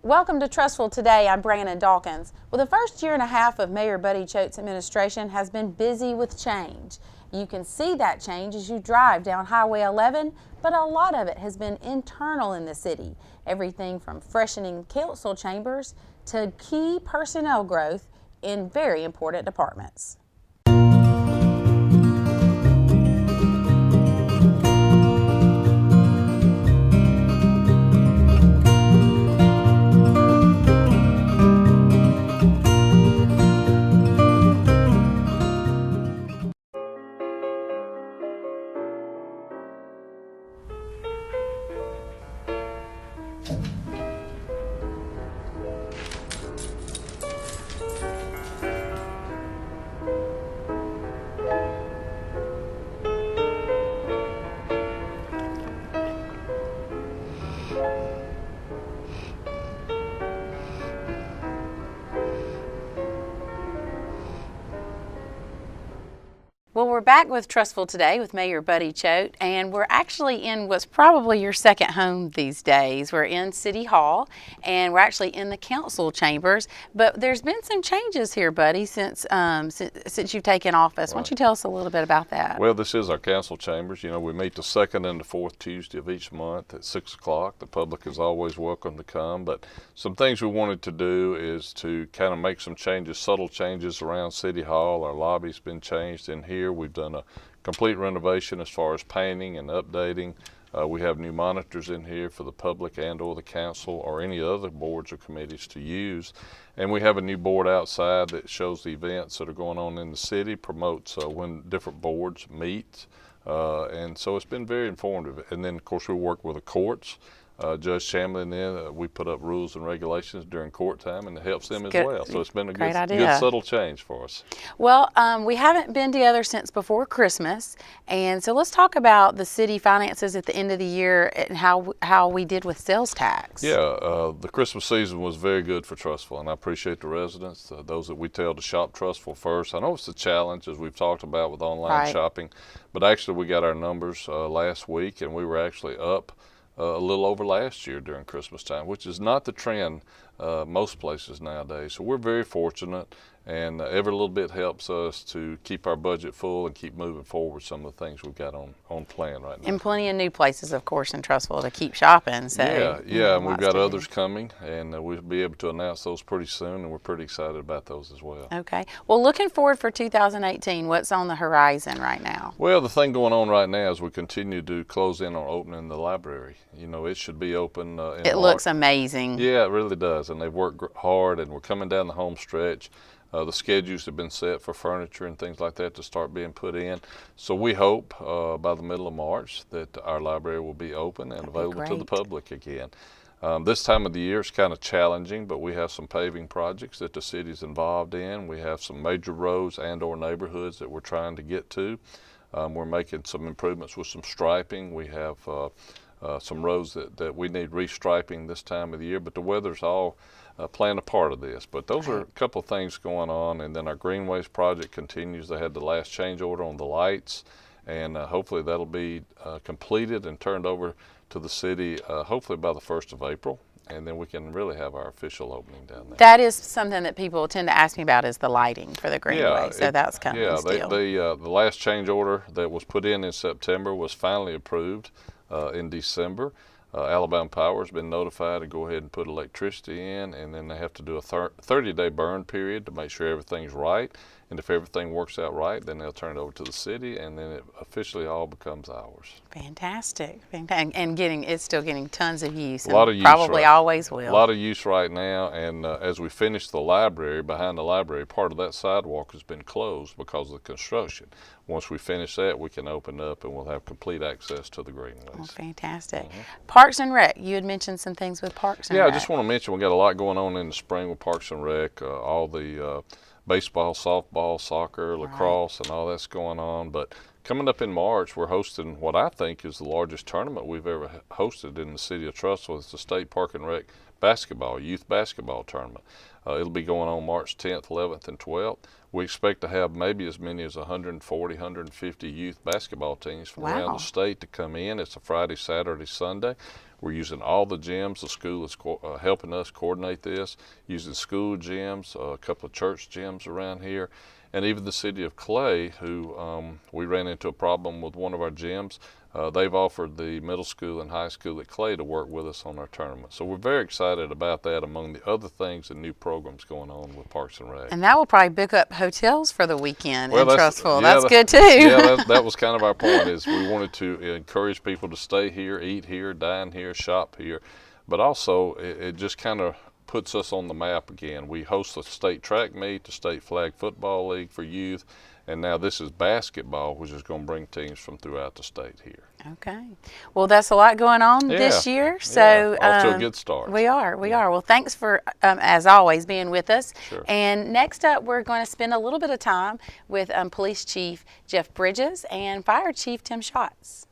Welcome to Trussville Today. I'm Brandon Dawkins. Well, the first year and a half of Mayor Buddy Choate's administration has been busy with change. You can see that change as you drive down Highway 11, but a lot of it has been internal in the city. Everything from freshening council chambers to key personnel growth in very important departments. Well, we're back with Trussville Today with Mayor Buddy Choate, and we're actually in what's probably your second home these days. We're in City Hall, and we're actually in the council chambers. But there's been some changes here, Buddy, since you've taken office. Right. Why don't you tell us a little bit about that? Well, this is our council chambers. You know, we meet the second and the fourth Tuesday of each month at 6 o'clock. The public is always welcome to come. But some things we wanted to do is to kind of make some changes, subtle changes around City Hall. Our lobby's been changed in here. We've done a complete renovation as far as painting and updating. We have new monitors in here for the public and or the council or any other boards or committees to use. And we have a new board outside that shows the events that are going on in the city, promotes when different boards meet. And so it's been very informative. And then, of course, we work with the courts. Judge Chamberlain, we put up rules and regulations during court time, and it helps them as well. So it's been a good subtle change for us. Well, we haven't been together since before Christmas, and so let's talk about the city finances at the end of the year and how we did with sales tax. Yeah, the Christmas season was very good for Trussville, and I appreciate the residents, those that we tell to shop Trussville first. I know it's a challenge, as we've talked about with online shopping, but actually we got our numbers last week, and we were actually up a little over last year during Christmas time, which is not the trend most places nowadays. So we're very fortunate, and every little bit helps us to keep our budget full and keep moving forward some of the things we've got on plan right now. And plenty of new places, of course, in Trussville to keep shopping. So yeah, and we've got others coming, and we'll be able to announce those pretty soon, and we're pretty excited about those as well. Okay. Well, looking forward for 2018, what's on the horizon right now? Well, the thing going on right now is we continue to close in on opening the library. You know, it should be open in It looks amazing. Yeah, it really does, and they've worked hard, and we're coming down the home stretch. The schedules have been set for furniture and things like that to start being put in. So we hope by the middle of March that our library will be open and available to the public again. This time of the year is kind of challenging, but we have some paving projects that the city's involved in. We have some major roads and or neighborhoods that we're trying to get to. We're making some improvements with some striping. We have some roads that we need restriping this time of the year, but the weather's all playing a part of this. But those are a couple of things going on, and then our Greenways project continues. They had the last change order on the lights, and hopefully that'll be completed and turned over to the city hopefully by the 1st of April. And then we can really have our official opening down there. That is something that people tend to ask me about, is the lighting for the Greenway. So that's kind of the deal. The last change order that was put in September was finally approved in December. Alabama Power has been notified to go ahead and put electricity in, and then they have to do a 30-day burn period to make sure everything's right. And if everything works out right, then they'll turn it over to the city, and then it officially all becomes ours. Fantastic. And it's still getting tons of use. A lot of use. Probably always will. A lot of use right now, and as we finish the library, behind the library, part of that sidewalk has been closed because of the construction. Once we finish that, we can open up and we'll have complete access to the greenways. Oh, fantastic. Parks and Rec, you had mentioned some things with Parks and Rec. Yeah, I just want to mention we got a lot going on in the spring with Parks and Rec, all the baseball, softball, soccer, lacrosse, and all that's going on. But Coming up in March, we're hosting what I think is the largest tournament we've ever hosted in the city of Trussville. It's the State Park and Rec basketball, youth basketball tournament. It'll be going on March 10th, 11th, and 12th. We expect to have maybe as many as 140, 150 youth basketball teams from around the state to come in. It's a Friday, Saturday, Sunday. We're using all the gyms. The school is helping us coordinate this, using school gyms, a couple of church gyms around here, and even the city of Clay, who we ran into a problem with one of our gyms. They've offered the middle school and high school at Clay to work with us on our tournament. So we're very excited about that, among the other things and new programs going on with Parks and Rec. And that will probably book up hotels for the weekend in Trussville. Yeah, that's good too. Yeah, that was kind of our point, is we wanted to encourage people to stay here, eat here, dine here, shop here. But also, it just kind of puts us on the map again. We host the state track meet, the state flag football league for youth, and now this is basketball, which is going to bring teams from throughout the state here. Okay. Well, that's a lot going on this year. So off to a good start. We are. Well, thanks for, as always, being with us. Sure. And next up, we're going to spend a little bit of time with Police Chief Jeff Bridges and Fire Chief Tim Schatz.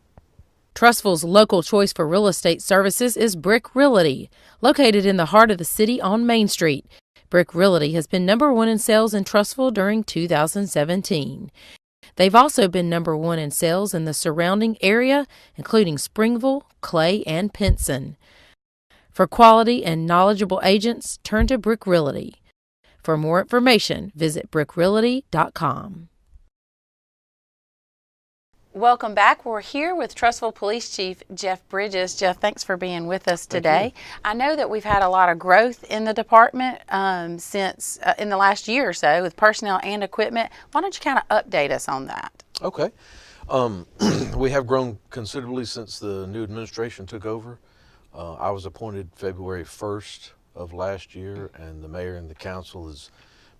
Trussville's local choice for real estate services is Brick Realty, located in the heart of the city on Main Street. Brick Realty has been #1 in sales in Trussville during 2017. They've also been #1 in sales in the surrounding area, including Springville, Clay, and Pinson. For quality and knowledgeable agents, turn to Brick Realty. For more information, visit brickrealty.com. Welcome back. We're here with Trussville Police Chief Jeff Bridges. Jeff, thanks for being with us today. I know that we've had a lot of growth in the department since in the last year or so with personnel and equipment. Why don't you kind of update us on that? Okay. We have grown considerably since the new administration took over. I was appointed February 1st of last year, and the mayor and the council has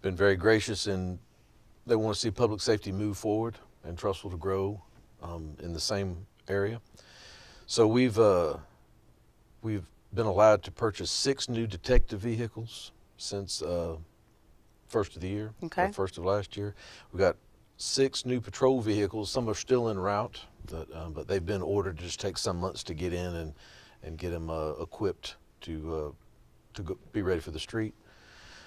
been very gracious, and they want to see public safety move forward and Trussville to grow in the same area. So we've been allowed to purchase 6 new detective vehicles since first of the year, first of last year. We got 6 new patrol vehicles. Some are still en route, but they've been ordered. It just takes some months to get in and get them equipped to be ready for the street.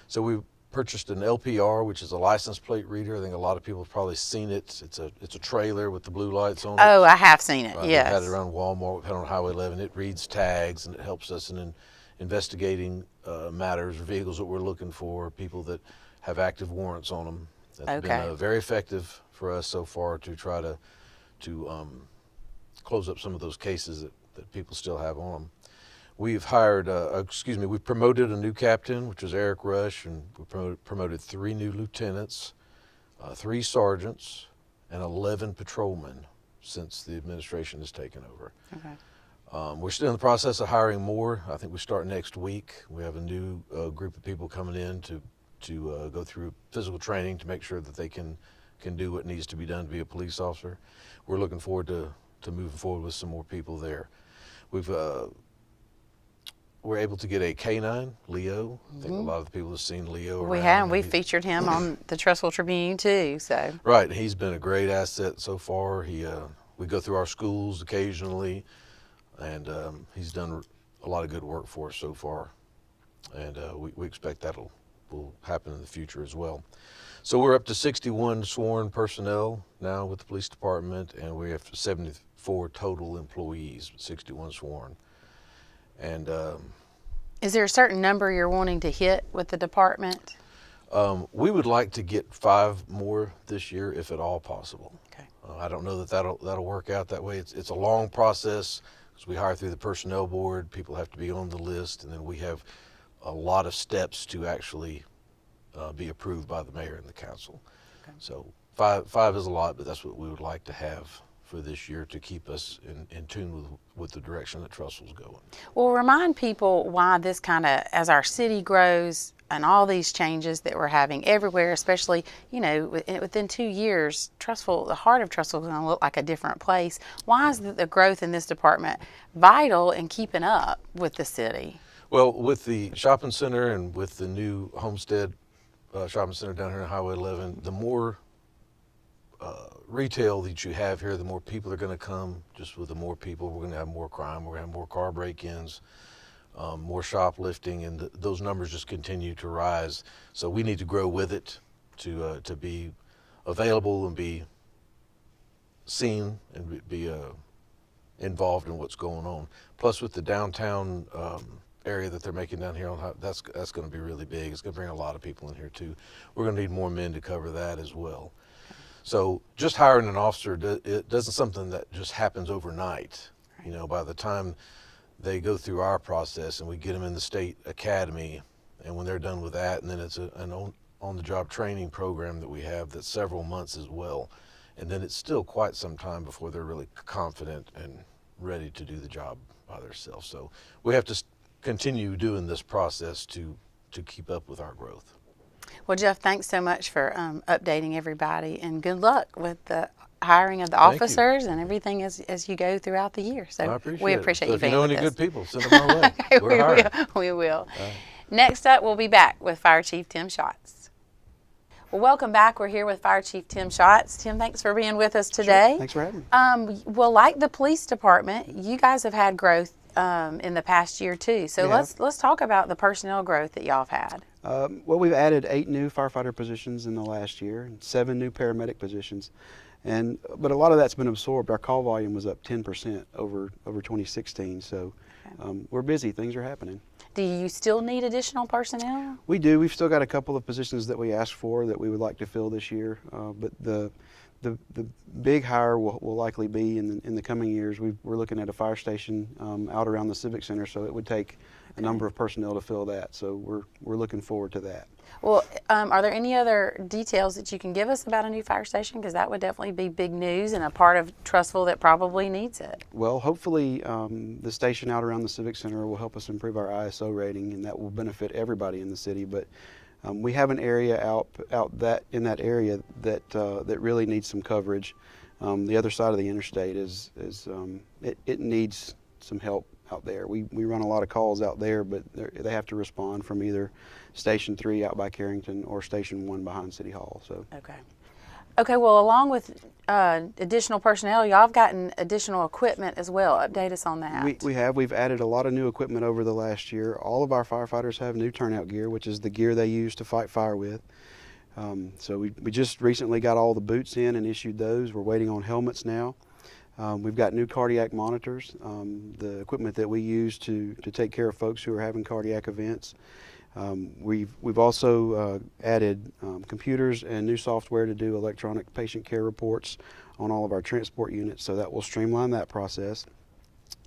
So we purchased an LPR, which is a license plate reader. I think a lot of people have probably seen it. It's a trailer with the blue lights on it. Oh, I have seen it. Right. Yes. We've had it around Walmart. We've had it on Highway 11. It reads tags, and it helps us in investigating matters or vehicles that we're looking for, people that have active warrants on them. That's been very effective for us so far to try to close up some of those cases that people still have on them. We've hired, we've promoted a new captain, which was Eric Rush, and we promoted 3 new lieutenants, 3 sergeants, and 11 patrolmen since the administration has taken over. Okay. We're still in the process of hiring more. I think we start next week. We have a new group of people coming in to go through physical training to make sure that they can do what needs to be done to be a police officer. We're looking forward to moving forward with some more people there. We're able to get a K9, Leo. I think a lot of the people have seen Leo around. We have. We've featured him on the Trussville Tribune too. So. Right. He's been a great asset so far. We go through our schools occasionally, and he's done a lot of good work for us so far. And we expect will happen in the future as well. So we're up to 61 sworn personnel now with the police department, and we have 74 total employees, 61 sworn. And is there a certain number you're wanting to hit with the department? We would like to get 5 more this year, if at all possible. Okay. I don't know that'll work out that way. It's a long process because we hire through the personnel board. People have to be on the list, and then we have a lot of steps to actually be approved by the mayor and the council. Okay. So 5 is a lot, but that's what we would like to have for this year to keep us in tune with the direction that Trussville's going. Well, remind people why this as our city grows and all these changes that we're having everywhere, especially, within 2 years, Trussville, the heart of Trussville is going to look like a different place. Why is the growth in this department vital in keeping up with the city? Well, with the shopping center and with the new Homestead shopping center down here on Highway 11, the more retail that you have here, the more people are going to come. Just with the more people, we're going to have more crime. We're going to have more car break-ins, more shoplifting, and those numbers just continue to rise. So we need to grow with it to be available and be seen and be involved in what's going on. Plus, with the downtown area that they're making down here, that's going to be really big. It's going to bring a lot of people in here too. We're going to need more men to cover that as well. So just hiring an officer, it doesn't something that just happens overnight. You know, by the time they go through our process and we get them in the state academy, and when they're done with that, and then it's an on-the-job training program that we have that's several months as well. And then it's still quite some time before they're really confident and ready to do the job by themselves. So we have to continue doing this process to keep up with our growth. Well, Jeff, thanks so much for updating everybody, and good luck with the hiring of the officers and everything as you go throughout the year. So we appreciate you being with us. If you know any good people, send them our way. Okay, We're hiring. we will. Next up, we'll be back with Fire Chief Tim Schatz. Well, welcome back. We're here with Fire Chief Tim Schatz. Tim, thanks for being with us today. Sure. Thanks for having me. Well, like the police department, you guys have had growth in the past year too. So let's talk about the personnel growth that y'all have had. Well, we've added 8 new firefighter positions in the last year and 7 new paramedic positions. But a lot of that's been absorbed. Our call volume was up 10% over 2016. So we're busy. Things are happening. Do you still need additional personnel? We do. We've still got a couple of positions that we asked for that we would like to fill this year. But the big hire will likely be in the coming years. We're looking at a fire station out around the Civic Center, so it would take a number of personnel to fill that. So we're looking forward to that. Well, are there any other details that you can give us about a new fire station? Because that would definitely be big news and a part of Trussville that probably needs it. Well, hopefully the station out around the Civic Center will help us improve our ISO rating, and that will benefit everybody in the city. But we have an area in that area that really needs some coverage. The other side of the interstate it needs some help out there. We run a lot of calls out there, but they have to respond from either Station 3 out by Carrington or Station 1 behind City Hall. So Okay. Well, along with additional personnel, y'all have gotten additional equipment as well. Update us on that. We've added a lot of new equipment over the last year. All of our firefighters have new turnout gear, which is the gear they use to fight fire with. So we just recently got all the boots in and issued those. We're waiting on helmets now. We've got new cardiac monitors, the equipment that we use to take care of folks who are having cardiac events. We've also added computers and new software to do electronic patient care reports on all of our transport units, so that will streamline that process.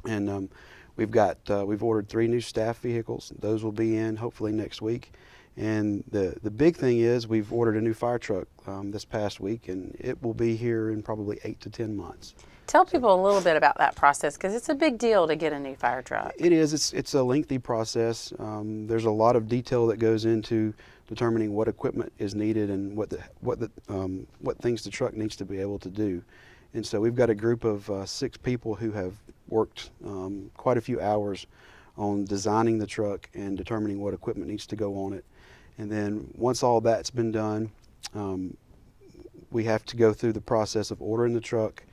And we've ordered 3 new staff vehicles. Those will be in hopefully next week. And the big thing is we've ordered a new fire truck this past week, and it will be here in probably 8 to 10 months. Tell people a little bit about that process, because it's a big deal to get a new fire truck. It is. It's a lengthy process. There's a lot of detail that goes into determining what equipment is needed and what things the truck needs to be able to do. And so we've got a group of 6 people who have worked quite a few hours on designing the truck and determining what equipment needs to go on it. And then once all that's been done, we have to go through the process of ordering the truck.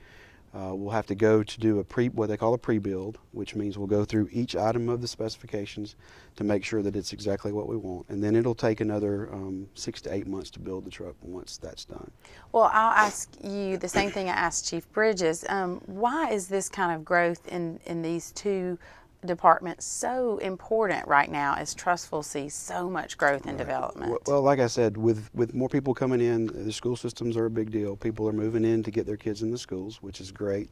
We'll have to go to do what they call a pre-build, which means we'll go through each item of the specifications to make sure that it's exactly what we want. And then it'll take another 6 to 8 months to build the truck once that's done. Well, I'll ask you the same thing I asked Chief Bridges. Why is this kind of growth in these 2 departments so important right now as Trussville sees so much growth and development? Well, like I said, with more people coming in, the school systems are a big deal. People are moving in to get their kids in the schools, which is great.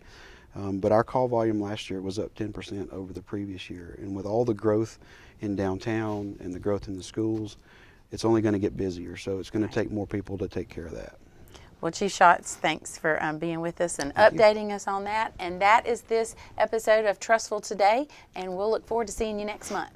But our call volume last year was up 10% over the previous year. And with all the growth in downtown and the growth in the schools, it's only going to get busier. So it's going to take more people to take care of that. Well, Chief Schatz, thanks for being with us and updating us on that. And that is this episode of Trussville Today, and we'll look forward to seeing you next month.